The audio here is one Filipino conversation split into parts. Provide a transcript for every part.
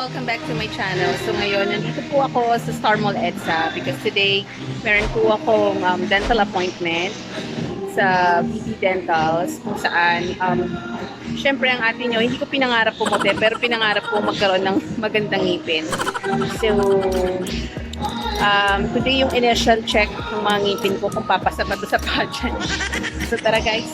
Welcome back to my channel. So ngayon, nandito po ako sa Star Mall EDSA because today, meron po akong dental appointment sa BB Dentals kung saan, syempre ang atin nyo, hindi ko pinangarap pumote, pero pinangarap ko magkaroon ng magandang ngipin. So, today yung initial check ng mga ngipin ko kung papasa pa to sa pageant. So tara guys!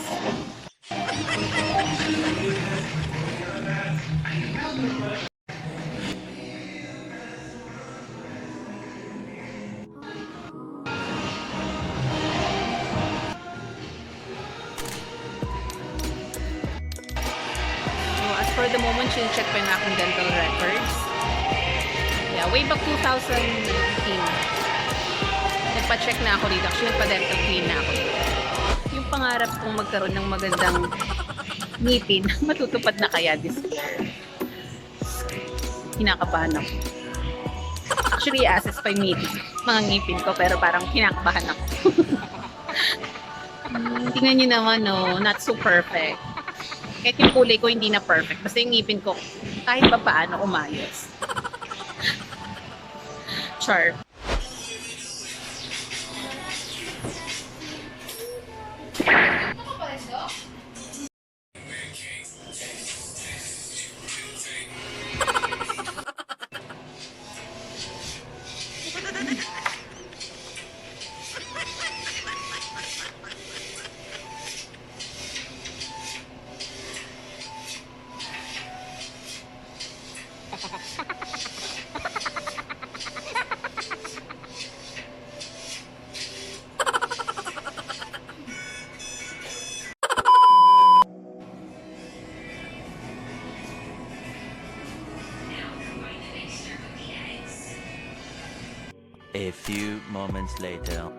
For the moment, check pa na akong dental records. Yeah, way back 2018. Nagpa-check na ako dito. Actually, nagpa-dental clean na ako dito. Yung pangarap kong magkaroon ng magandang ngipin, matutupad na kaya this year. Kinakabahan ako. Actually, i-assess pa yung mga ngipin ko, pero parang kinakabahan ako. Tingnan nyo naman, no, not so perfect. Kahit yung kulay ko hindi na perfect. Basta yung ngipin ko, kahit pa paano, umayos. Char. A few moments later.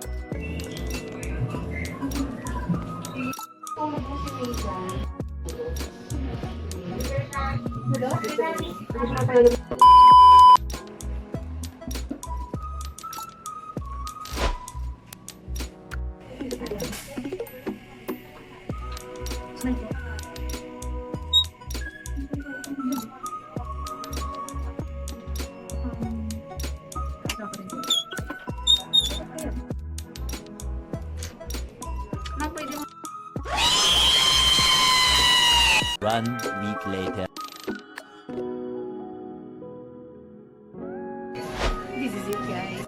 One week later. This is it, guys.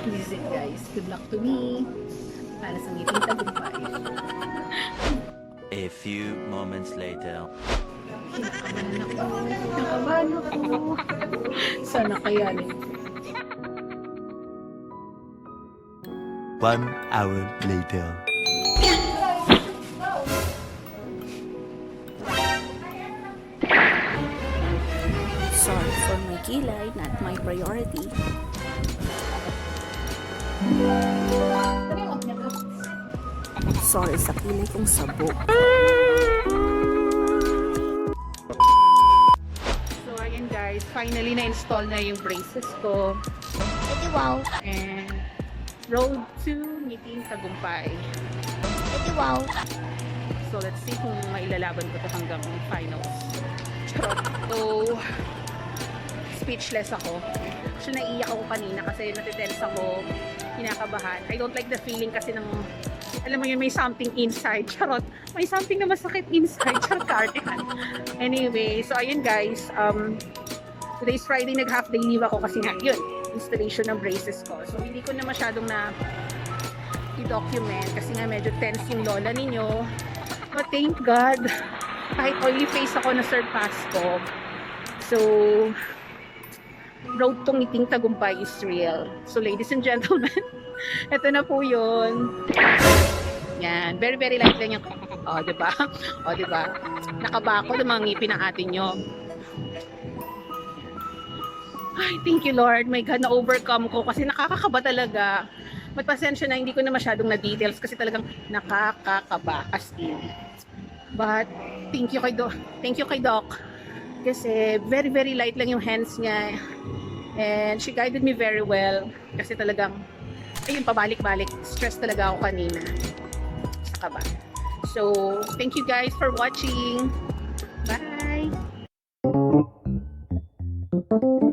This is it, guys. Good luck to me. Para sa ngipin tagumpay. A few moments later. Nakabahan ako. Sana kayanin. 1 hour later. Sorry for my kilay, not my priority. Sorry sa kilay kong sabog. So, ayan guys. Finally, na-install na yung braces ko. Wow. And road to meeting tagumpay. Wow. So, let's see kung mailalaban ko to hanggang finals. Charot. So, speechless ako. Actually, naiiyak ako kanina kasi natitense ako, kinakabahan. I don't like the feeling kasi ng, alam mo yun, may something inside. Charot. May something na masakit inside. Charot, cardigan. Anyway, so ayun guys. Today's Friday, nag-half day leave ako kasi nga, yun, installation ng braces ko. So, hindi ko na masyadong na i-document kasi nga medyo tense yung lola ninyo. But thank God, kahit oily face ako na surpass ko. So, road to meeting tagumpay is real. So, ladies and gentlemen, ito na po yun. Yan. Very, very light lang yung... O, diba? O, diba? Nakabako ng mga ngipin ng atin nyo. Ay, thank you, Lord. My God, na-overcome ko kasi nakakakaba talaga. Magpasensya na, hindi ko na masyadong na-details kasi talagang nakakakaba as in. But, thank you kay Doc. Kasi very, very light lang yung hands niya. And she guided me very well. Kasi talagang, ayun, pabalik-balik. Stress talaga ako kanina. Sa kaba. So, thank you guys for watching. Bye! Bye!